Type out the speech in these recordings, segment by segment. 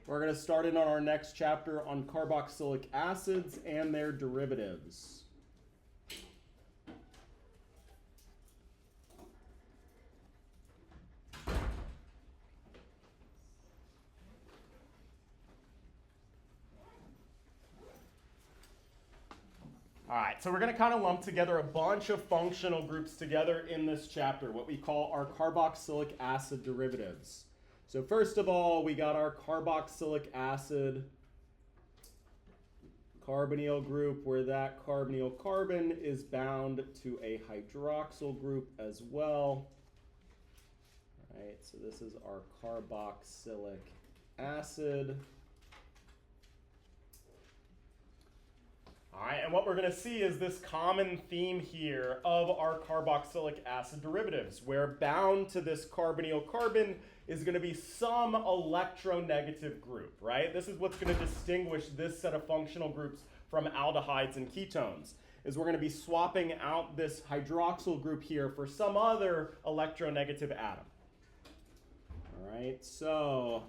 We're going to start in on our next chapter on carboxylic acids and their derivatives. All right, so we're going to kind of lump together a bunch of functional groups together in this chapter, what we call our carboxylic acid derivatives. So first of all, we got our carboxylic acid carbonyl group, where that carbonyl carbon is bound to a hydroxyl group as well. All right, so this is our carboxylic acid. All right, and what we're going to see is this common theme here of our carboxylic acid derivatives, where bound to this carbonyl carbon is going to be some electronegative group, right? This is what's going to distinguish this set of functional groups from aldehydes and ketones, is we're going to be swapping out this hydroxyl group here for some other electronegative atom. All right, so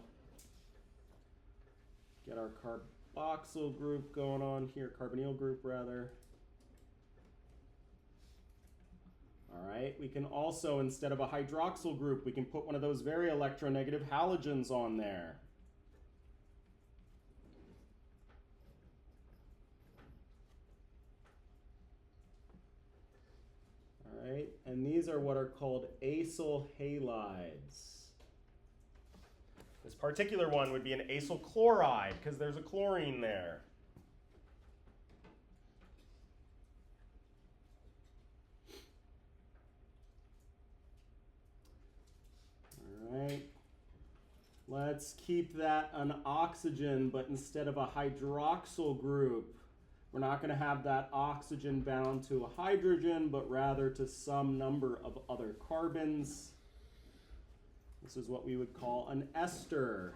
get our carboxyl group going on here, carbonyl group rather. All right, we can also, instead of a hydroxyl group, we can put one of those very electronegative halogens on there. All right, and these are what are called acyl halides. This particular one would be an acyl chloride because there's a chlorine there. All right. Let's keep that an oxygen, but instead of a hydroxyl group, we're not going to have that oxygen bound to a hydrogen, but rather to some number of other carbons. This is what we would call an ester.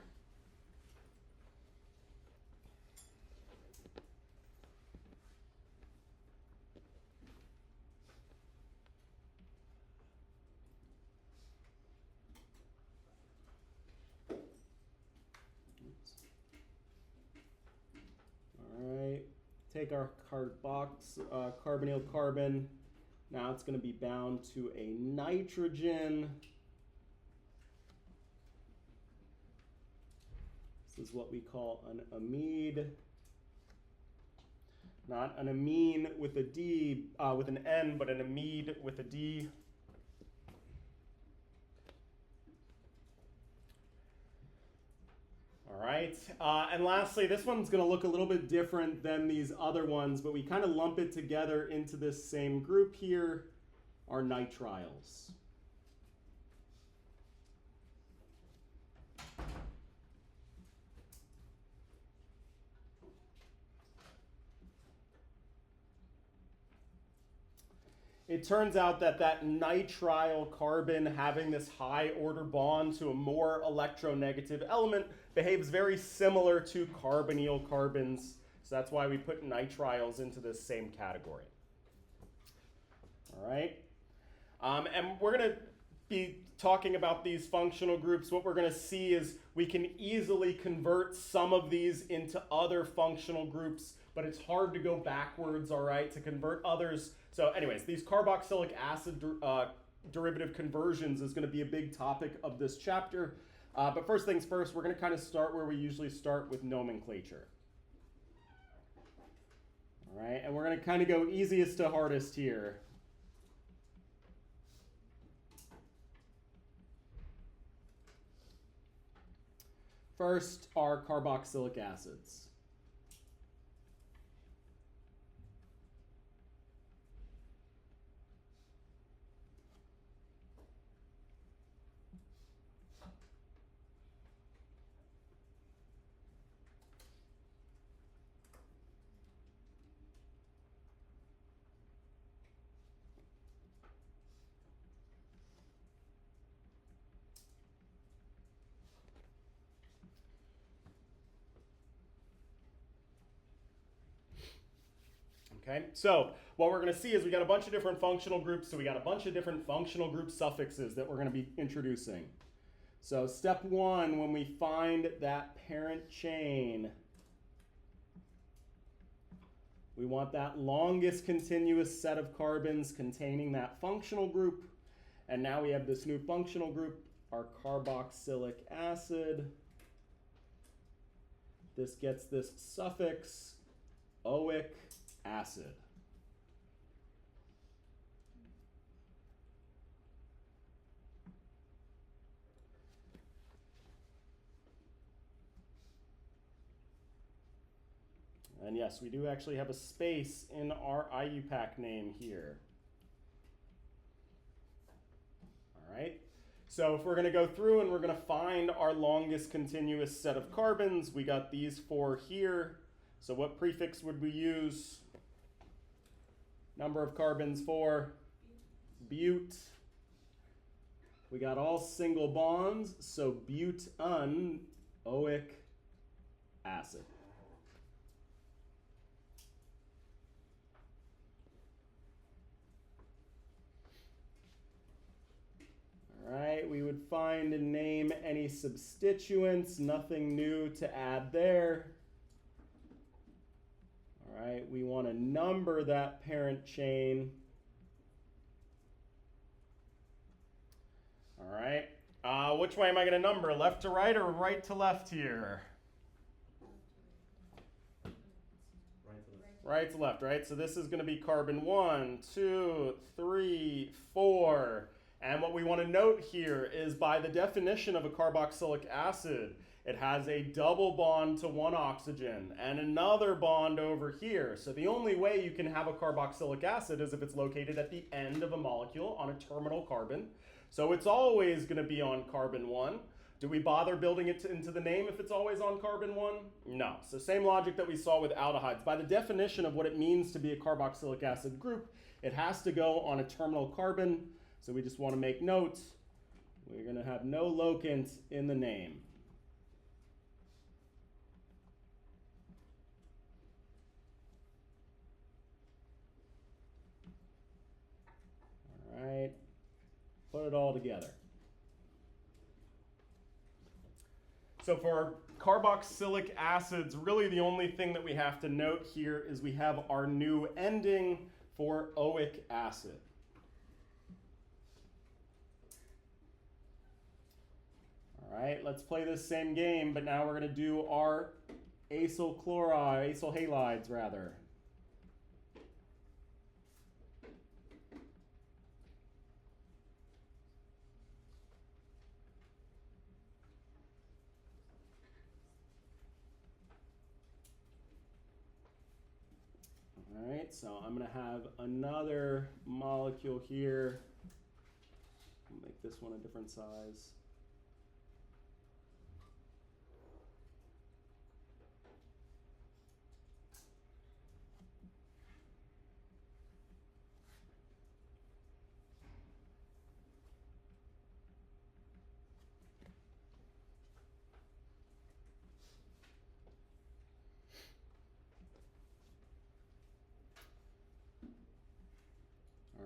All right, take our carbonyl carbon. Now it's going to be bound to a nitrogen. This is what we call an amide. Not an amine with a D, with an N, but an amide with a D. All right, and lastly, this one's going to look a little bit different than these other ones, but we kind of lump it together into this same group here, our nitriles. It turns out that that nitrile carbon having this high order bond to a more electronegative element behaves very similar to carbonyl carbons. So that's why we put nitriles into this same category. All right. And we're going to be talking about these functional groups. What we're going to see is we can easily convert some of these into other functional groups, but it's hard to go backwards, all right, to convert others. So anyways, these carboxylic acid derivative conversions is going to be a big topic of this chapter. But first things first, we're going to kind of start where we usually start with nomenclature. All right, and we're going to kind of go easiest to hardest here. First are carboxylic acids. Okay, so what we're going to see is we got a bunch of different functional groups, so we got a bunch of different functional group suffixes that we're going to be introducing. So step one, when we find that parent chain, we want that longest continuous set of carbons containing that functional group. And now we have this new functional group, our carboxylic acid. This gets this suffix, oic acid. And yes, we do actually have a space in our IUPAC name here. All right. So if we're going to go through and we're going to find our longest continuous set of carbons, we got these four here. So what prefix would we use? Number of carbons for bute. We got all single bonds, so butan-oic acid. All right, we would find and name any substituents, nothing new to add there. All right, we want to number that parent chain. All right, which way am I going to number? Left to right or right to left here? Right to left, right? So this is going to be carbon 1, 2, 3, 4. And what we want to note here is by the definition of a carboxylic acid, it has a double bond to one oxygen and another bond over here. So the only way you can have a carboxylic acid is if it's located at the end of a molecule on a terminal carbon. So it's always going to be on carbon 1. Do we bother building it into the name if it's always on carbon 1? No. So same logic that we saw with aldehydes. By the definition of what it means to be a carboxylic acid group, it has to go on a terminal carbon. So we just want to make note, we're going to have no locant in the name. All right, put it all together. So for carboxylic acids, really the only thing that we have to note here is we have our new ending for oic acid. All right, let's play this same game, but now we're going to do our acyl halides rather. All right, so I'm going to have another molecule here. I'll make this one a different size.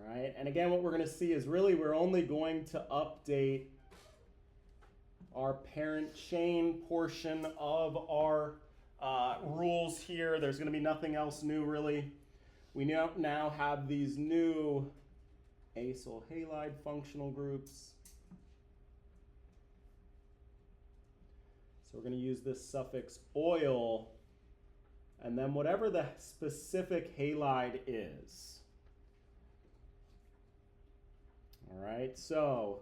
All right, and again, what we're going to see is really we're only going to update our parent chain portion of our rules here. There's going to be nothing else new, really. We now have these new acyl halide functional groups. So we're going to use this suffix oil, and then whatever the specific halide is. All right, so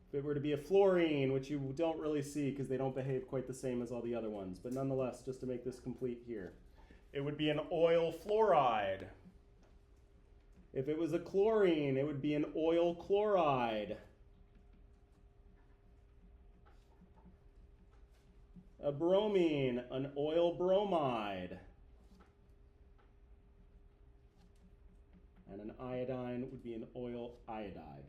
if it were to be a fluorine, which you don't really see because they don't behave quite the same as all the other ones, but nonetheless, just to make this complete here, it would be an oil fluoride. If it was a chlorine, it would be an oil chloride. A bromine, an oil bromide. And an iodine would be an oil iodide.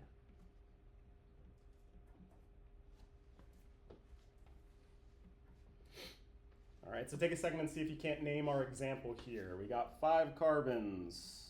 All right, so take a second and see if you can't name our example here. We got 5 carbons.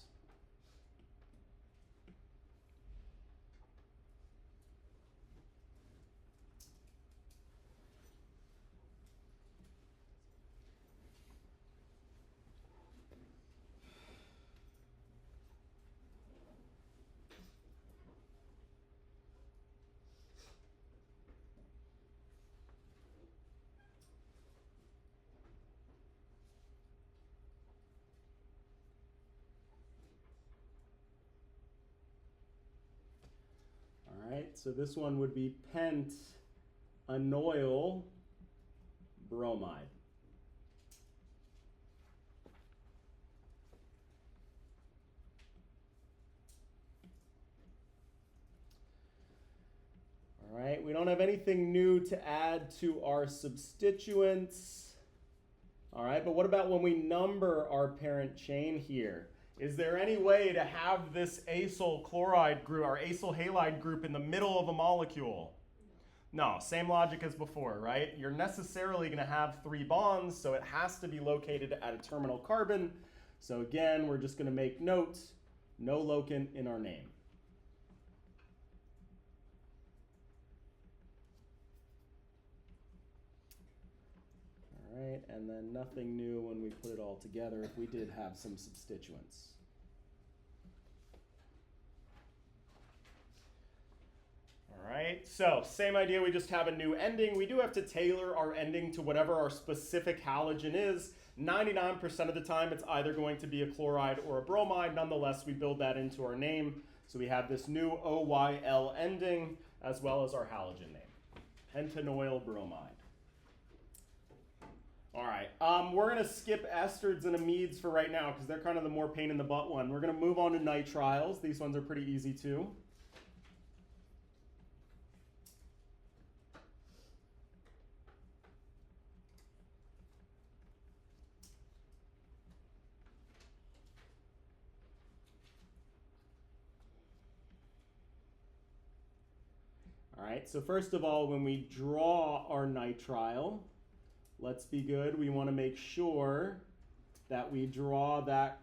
right, so this one would be pentanoyl bromide. All right, we don't have anything new to add to our substituents. All right, but what about when we number our parent chain here? Is there any way to have this acyl chloride group or acyl halide group in the middle of a molecule? No, same logic as before, right? You're necessarily going to have 3 bonds, so it has to be located at a terminal carbon. So again, we're just going to make note, no locant in our name. All right, and then nothing new when we put it all together if we did have some substituents. All right, so same idea, we just have a new ending. We do have to tailor our ending to whatever our specific halogen is. 99% of the time, it's either going to be a chloride or a bromide. Nonetheless, we build that into our name. So we have this new OYL ending as well as our halogen name, pentanoyl bromide. All right, we're going to skip esters and amides for right now because they're kind of the more pain in the butt one. We're going to move on to nitriles. These ones are pretty easy too. All right, so first of all, when we draw our nitrile, let's be good. We want to make sure that we draw that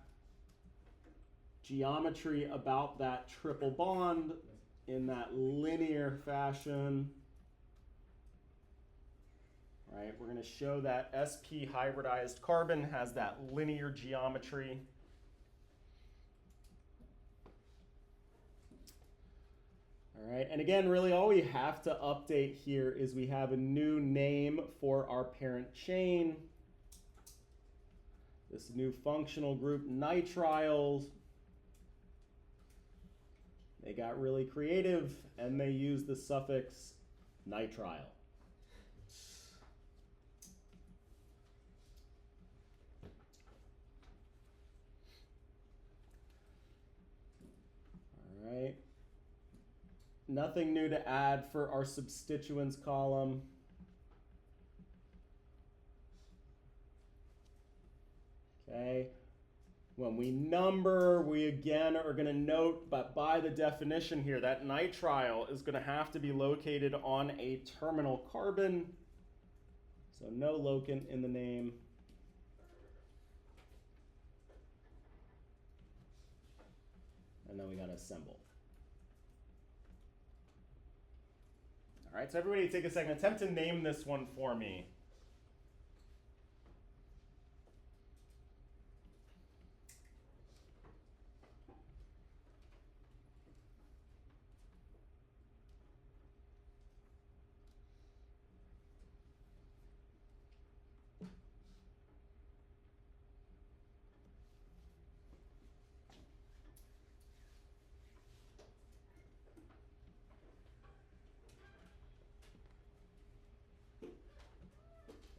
geometry about that triple bond in that linear fashion. All right, we're going to show that sp hybridized carbon has that linear geometry. All right, and again, really all we have to update here is we have a new name for our parent chain. This new functional group, nitriles. They got really creative and they use the suffix nitrile. All right. Nothing new to add for our substituents column. Okay. When we number, we again are going to note, but by the definition here, that nitrile is going to have to be located on a terminal carbon. So no locant in the name. And then we got to assemble. All right, so everybody take a second. Attempt to name this one for me.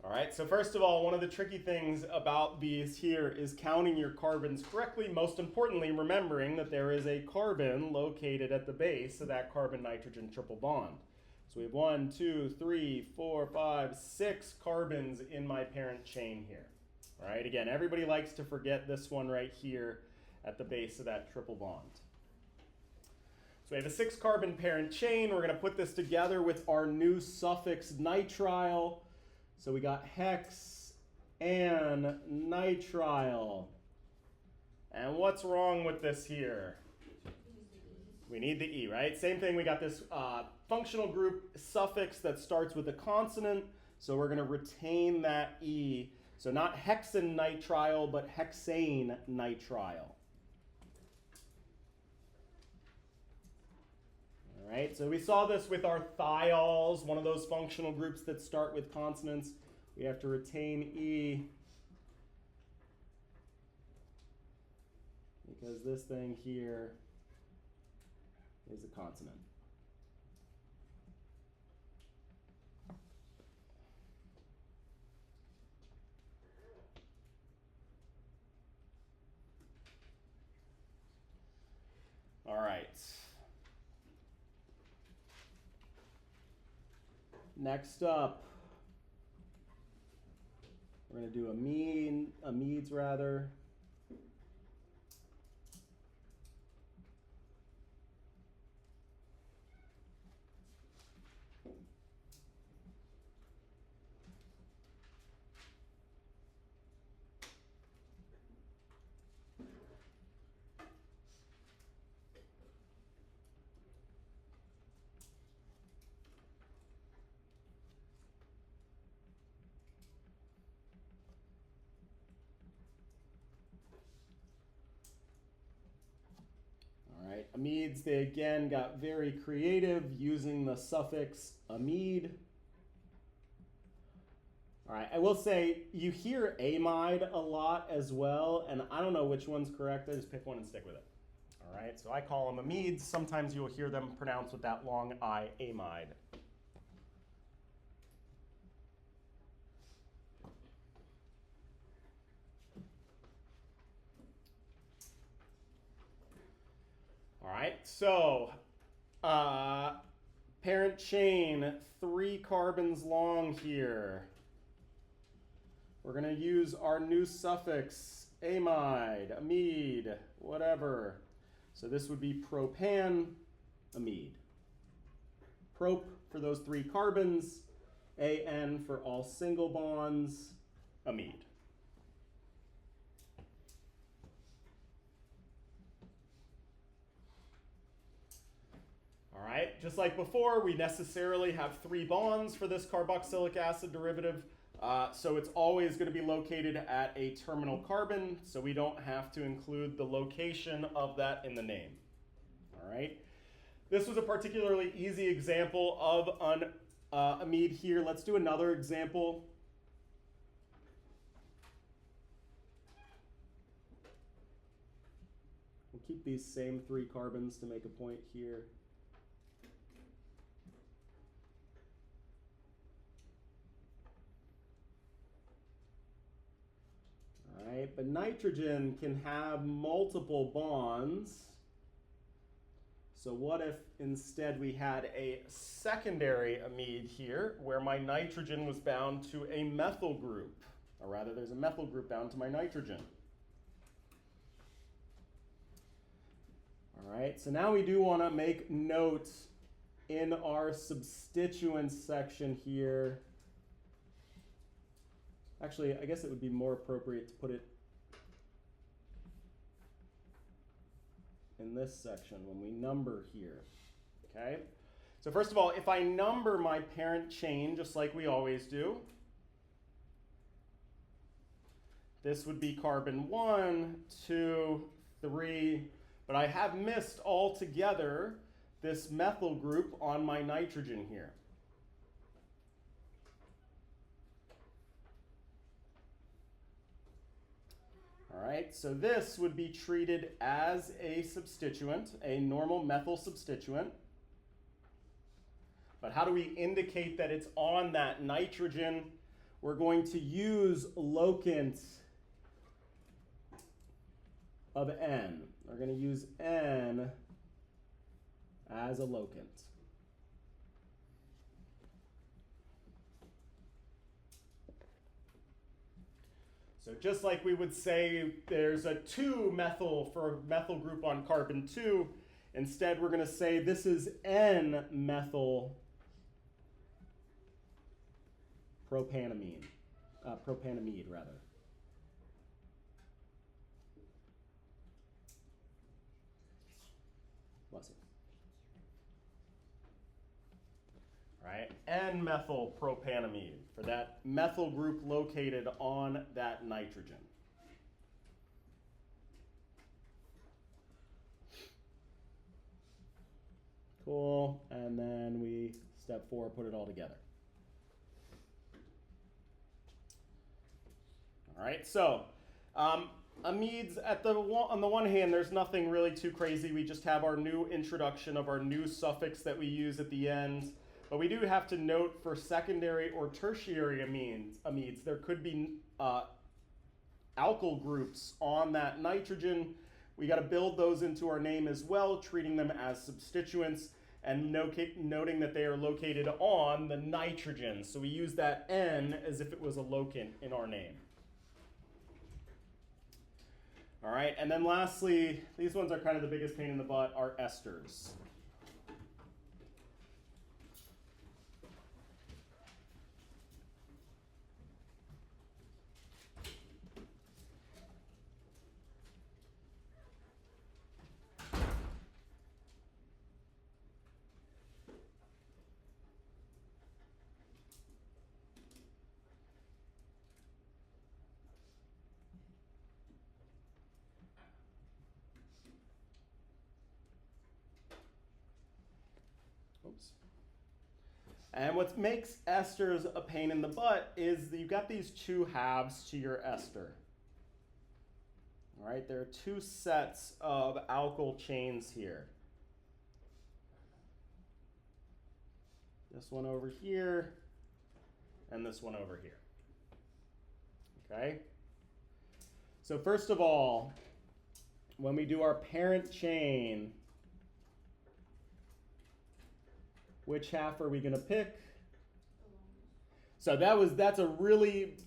All right, so first of all, one of the tricky things about these here is counting your carbons correctly. Most importantly, remembering that there is a carbon located at the base of that carbon-nitrogen triple bond. So we have 1, 2, 3, 4, 5, 6 carbons in my parent chain here. All right, again, everybody likes to forget this one right here at the base of that triple bond. So we have a 6-carbon parent chain. We're going to put this together with our new suffix nitrile. So we got hex and nitrile. And what's wrong with this here? We need the E, right? Same thing, we got this functional group suffix that starts with a consonant. So we're going to retain that E. So not hexanitrile, but hexane nitrile. All right, so we saw this with our thiols, one of those functional groups that start with consonants. We have to retain E because this thing here is a consonant. next up, we're going to do amides rather. Amides, they again got very creative using the suffix amide. All right, I will say you hear amide a lot as well, and I don't know which one's correct. I just pick one and stick with it. All right, so I call them amides. Sometimes you'll hear them pronounced with that long I, amide. All right, so parent chain, 3 carbons long here. We're going to use our new suffix, amide, amide, whatever. So this would be propan, amide. Prop for those 3 carbons, an for all single bonds, amide. All right, just like before, we necessarily have 3 bonds for this carboxylic acid derivative. So it's always going to be located at a terminal carbon, so we don't have to include the location of that in the name. All right. This was a particularly easy example of an amide here. Let's do another example. We'll keep these same 3 carbons to make a point here. Right, but nitrogen can have multiple bonds. So what if instead we had a secondary amide here where my nitrogen was bound to a methyl group, or rather there's a methyl group bound to my nitrogen. All right, so now we do want to make note in our substituents section here. Actually, I guess it would be more appropriate to put it in this section when we number here, okay? So first of all, if I number my parent chain, just like we always do, this would be carbon 1, 2, 3, but I have missed altogether this methyl group on my nitrogen here. All right, so this would be treated as a substituent, a normal methyl substituent. But how do we indicate that it's on that nitrogen? We're going to use locant of N. We're going to use N as a locant. So just like we would say there's a 2-methyl for a methyl group on carbon 2, instead we're going to say this is N-methyl propanamide rather. Bless you. Right, N-methyl propanamide for that methyl group located on that nitrogen. Cool, and then we, step 4, put it all together. All right, so amides, on the one hand, there's nothing really too crazy. We just have our new introduction of our new suffix that we use at the end. But we do have to note for secondary or tertiary amides, there could be alkyl groups on that nitrogen. We got to build those into our name as well, treating them as substituents. and noting that they are located on the nitrogen. So we use that N as if it was a locant in our name. All right, and then lastly, these ones are kind of the biggest pain in the butt, are esters. Oops. And what makes esters a pain in the butt is that you've got these two halves to your ester. All right, there are two sets of alkyl chains here. This one over here and this one over here. Okay? So first of all, when we do our parent chain, which half are we going to pick? So that's a really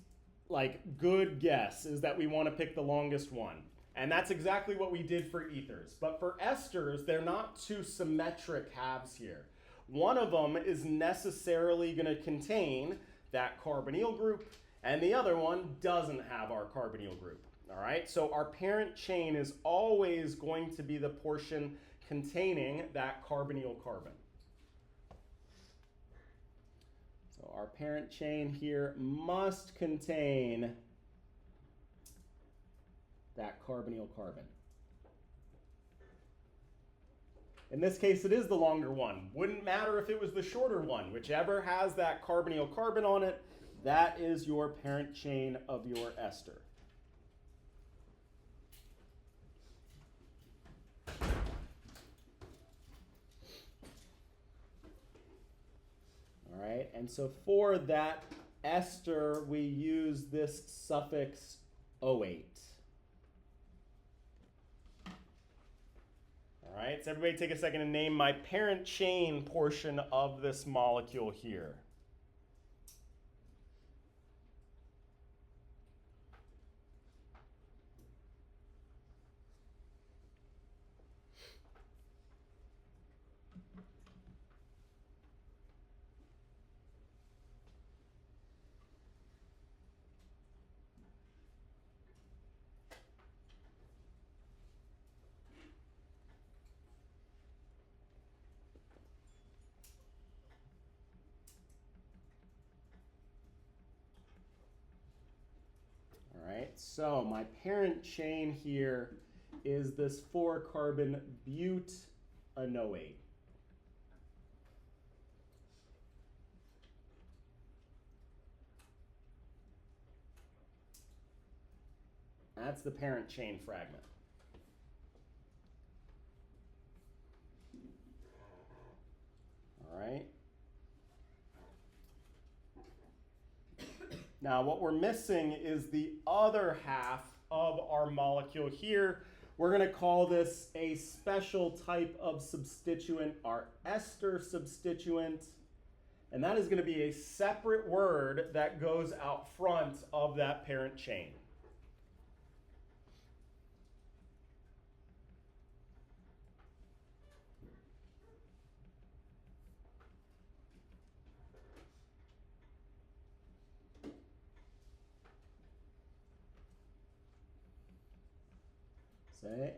good guess, is that we want to pick the longest one. And that's exactly what we did for ethers. But for esters, they're not two symmetric halves here. One of them is necessarily going to contain that carbonyl group, and the other one doesn't have our carbonyl group. All right, so our parent chain is always going to be the portion containing that carbonyl carbon. So our parent chain here must contain that carbonyl carbon. In this case, it is the longer one. Wouldn't matter if it was the shorter one. Whichever has that carbonyl carbon on it, that is your parent chain of your ester. All right, and so for that ester, we use this suffix -ate. All right, so everybody take a second and name my parent chain portion of this molecule here. So my parent chain here is this 4-carbon butanoate. That's the parent chain fragment. All right. Now what we're missing is the other half of our molecule here. We're going to call this a special type of substituent, our ester substituent. And that is going to be a separate word that goes out front of that parent chain.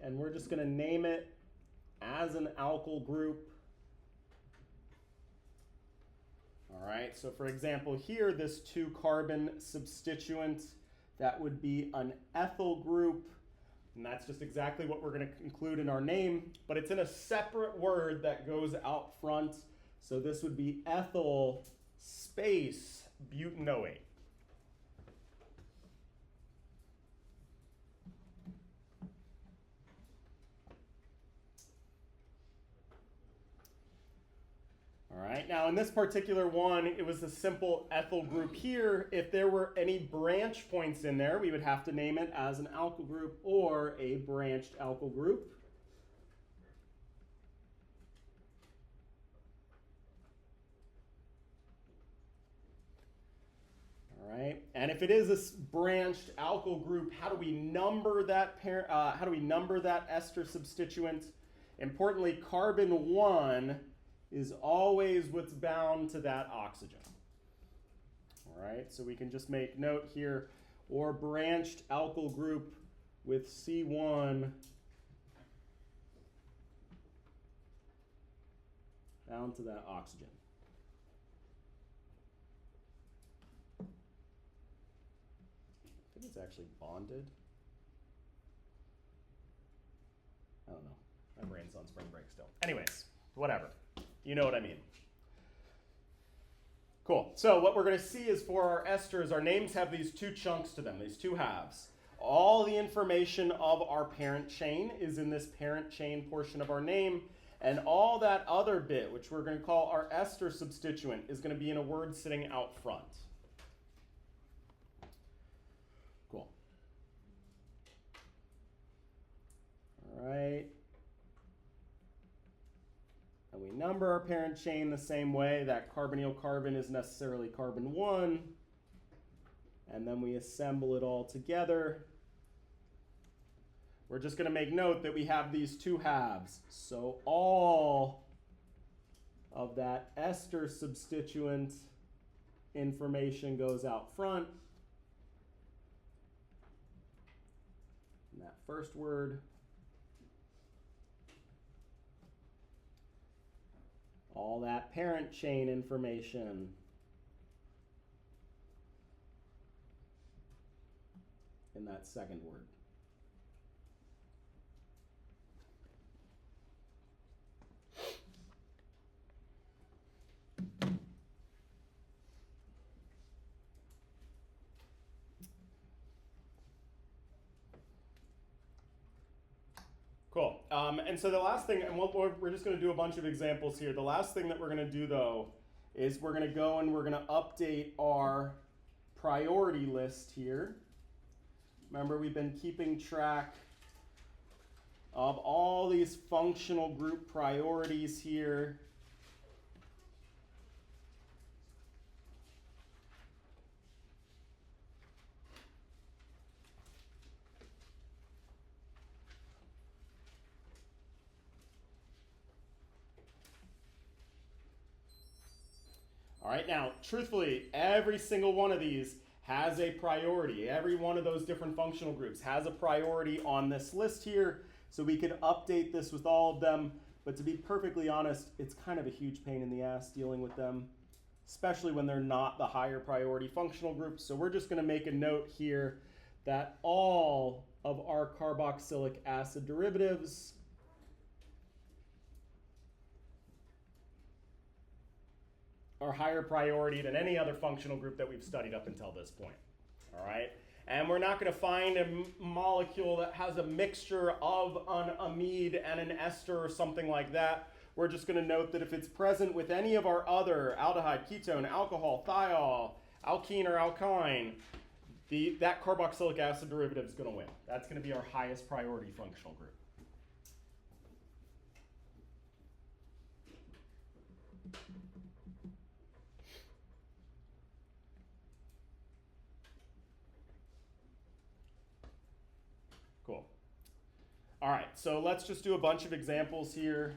And we're just going to name it as an alkyl group. All right, so for example here, this 2-carbon substituent, that would be an ethyl group. And that's just exactly what we're going to include in our name, but it's in a separate word that goes out front. So this would be ethyl space butanoate. All right, now in this particular one, it was a simple ethyl group here. If there were any branch points in there, we would have to name it as an alkyl group or a branched alkyl group. And if it is a branched alkyl group, how do we number that ester substituent? Importantly, carbon 1 is always what's bound to that oxygen. All right, so we can just make note here, or branched alkyl group with C1 bound to that oxygen. I think it's actually bonded. I don't know. My brain's on spring break still. Anyways, whatever. You know what I mean. Cool. So what we're going to see is for our esters, our names have these two chunks to them, these two halves. All the information of our parent chain is in this parent chain portion of our name, and all that other bit, which we're going to call our ester substituent, is going to be in a word sitting out front. Cool. All right. And we number our parent chain the same way. That carbonyl carbon is necessarily carbon 1. And then we assemble it all together. We're just going to make note that we have these two halves. So all of that ester substituent information goes out front. And that first word. All that parent chain information in that second word. Cool. And so the last thing, and we're just going to do a bunch of examples here. The last thing that we're going to do, though, is we're going to go and we're going to update our priority list here. Remember, we've been keeping track of all these functional group priorities here. All right, now, truthfully, every single one of these has a priority. Every one of those different functional groups has a priority on this list here, so we could update this with all of them. But to be perfectly honest, it's kind of a huge pain in the ass dealing with them, especially when they're not the higher priority functional groups. So we're just going to make a note here that all of our carboxylic acid derivatives are higher priority than any other functional group that we've studied up until this point. All right? And we're not going to find a molecule that has a mixture of an amide and an ester or something like that. We're just going to note that if it's present with any of our other aldehyde, ketone, alcohol, thiol, alkene, or alkyne, that carboxylic acid derivative is going to win. That's going to be our highest priority functional group. Cool. All right, so let's just do a bunch of examples here.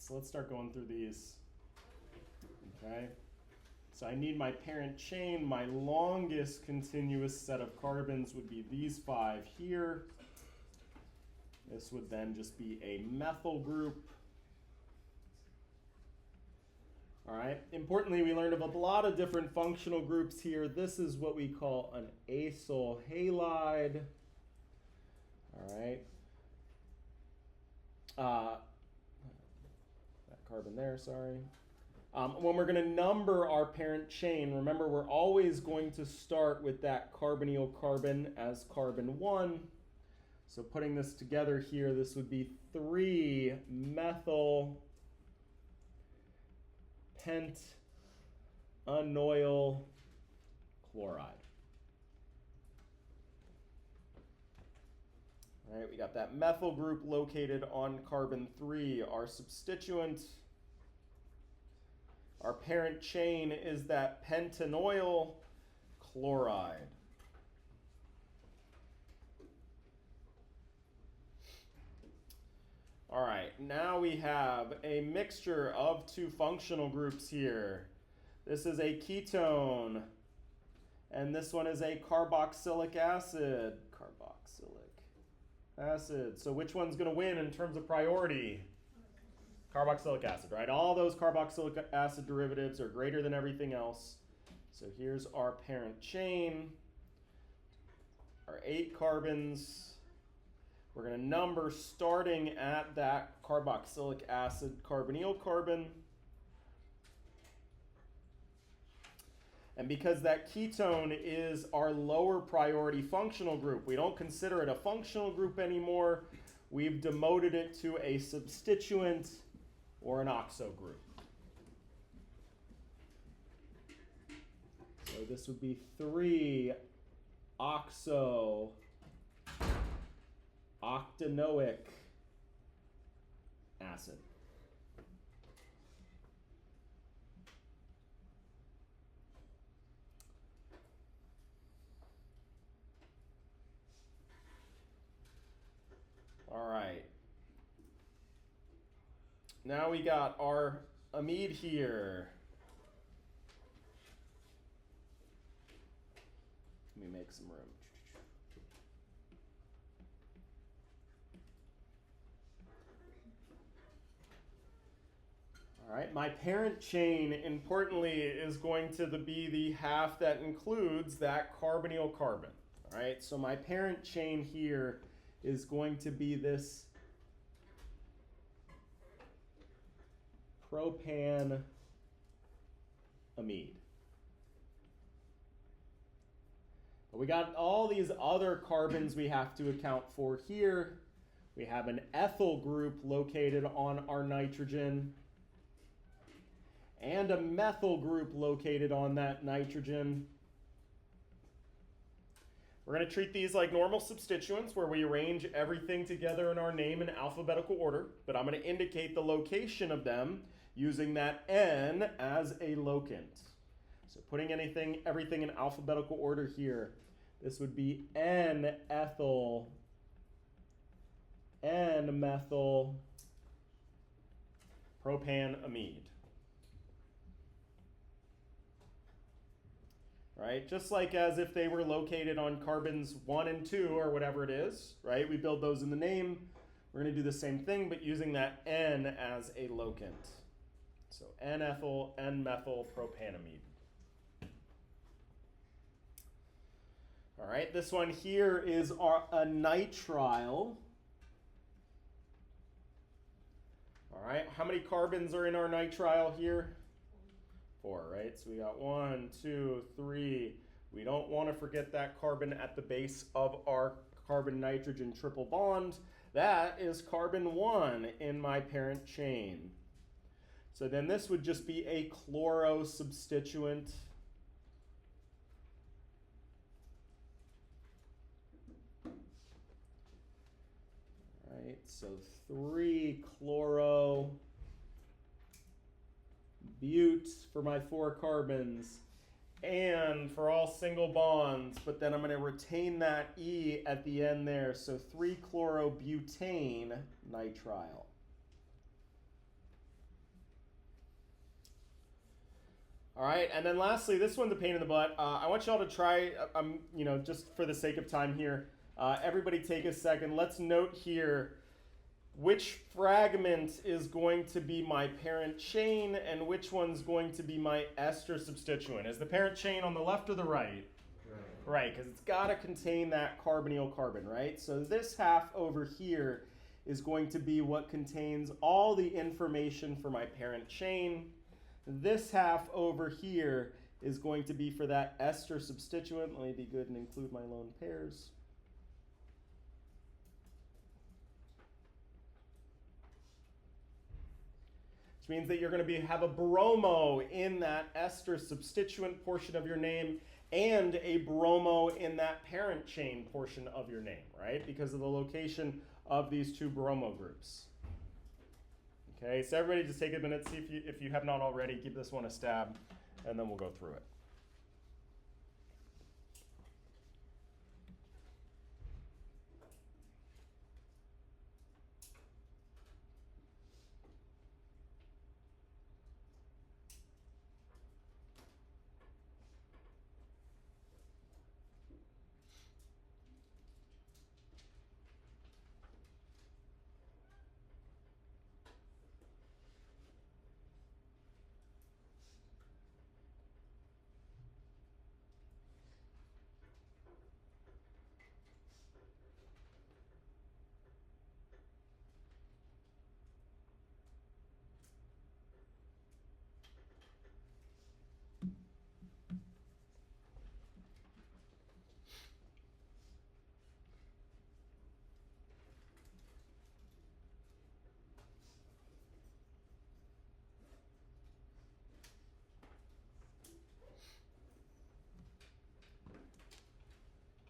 so let's start going through these. Okay, so I need my parent chain. My longest continuous set of carbons would be these 5 here. This would then just be a methyl group. All right, importantly, we learned of a lot of different functional groups here. This is what we call an acyl halide. All right. That carbon there, sorry. When we're going to number our parent chain, remember we're always going to start with that carbonyl carbon as carbon 1. So putting this together here, this would be 3-methyl pentanoyl chloride. All right, we got that methyl group located on carbon 3, our substituent. Our parent chain is that pentanoyl chloride. All right, now we have a mixture of 2 functional groups here. This is a ketone, and this one is a carboxylic acid. So which one's going to win in terms of priority? Carboxylic acid, right? All those carboxylic acid derivatives are greater than everything else. So here's our parent chain, our 8 carbons. We're going to number starting at that carboxylic acid carbonyl carbon. And because that ketone is our lower priority functional group, we don't consider it a functional group anymore. We've demoted it to a substituent or an oxo group. So this would be 3-oxo-octanoic acid. All right. Now we got our amide here. Let me make some room. All right, my parent chain, importantly, is going to be the half that includes that carbonyl carbon. All right, so my parent chain here is going to be this propan amide. But we got all these other carbons we have to account for here. We have an ethyl group located on our nitrogen and a methyl group located on that nitrogen. We're going to treat these like normal substituents where we arrange everything together in our name in alphabetical order, but I'm going to indicate the location of them using that N as a locant. So putting everything in alphabetical order here, this would be N-ethyl, N-methyl, propanamide. Right? Just like as if they were located on carbons 1 and 2 or whatever it is, right? We build those in the name. We're going to do the same thing, but using that N as a locant. So N-ethyl, N-methyl, propanamide. All right, this one here is a nitrile. All right, how many carbons are in our nitrile here? 4, right? So we got 1, 2, 3. We don't want to forget that carbon at the base of our carbon-nitrogen triple bond. That is carbon 1 in my parent chain. So then this would just be a chloro substituent. All right, so 3-chloro bute for my 4 carbons, and for all single bonds, but then I'm going to retain that E at the end there, so 3-chlorobutane nitrile. All right, and then lastly, this one's a pain in the butt. I want y'all to try, just for the sake of time here, everybody take a second. Let's note here which fragment is going to be my parent chain and which one's going to be my ester substituent. Is the parent chain on the left or the right? Right, because it's got to contain that carbonyl carbon, right? So this half over here is going to be what contains all the information for my parent chain. This half over here is going to be for that ester substituent. Let me be good and include my lone pairs. Which means that you're going to have a bromo in that ester substituent portion of your name and a bromo in that parent chain portion of your name, right? Because of the location of these two bromo groups. Okay, so everybody just take a minute, see if you have not already, give this one a stab, and then we'll go through it.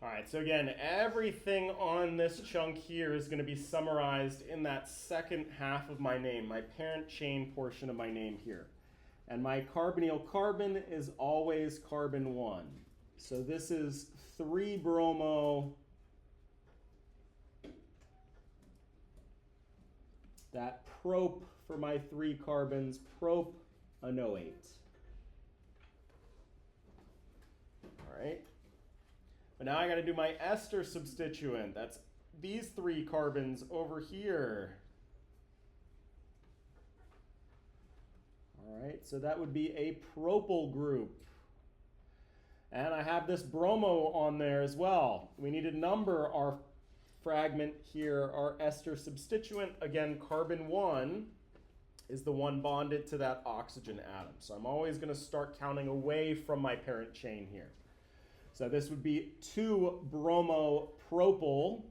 All right, so again, everything on this chunk here is going to be summarized in that second half of my name, my parent chain portion of my name here. And my carbonyl carbon is always carbon 1. So this is 3-bromo, that prop for my 3 carbons, propanoate. All right. But now I got to do my ester substituent. That's these 3 carbons over here. All right, so that would be a propyl group. And I have this bromo on there as well. We need to number our fragment here, our ester substituent. Again, carbon 1 is the one bonded to that oxygen atom. So I'm always going to start counting away from my parent chain here. So this would be 2-bromo-propyl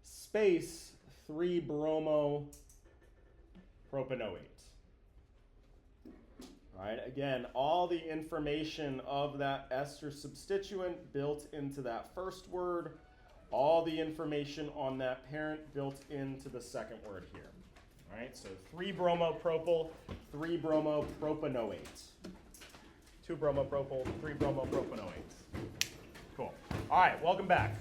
space 3-bromo-propanoate. All right, again, all the information of that ester substituent built into that first word, all the information on that parent built into the second word here. All right, so 3-bromo-propyl, 3-bromo-propanoate. 2-bromo-propyl, 3-bromo-propanoate. Cool. All right, welcome back.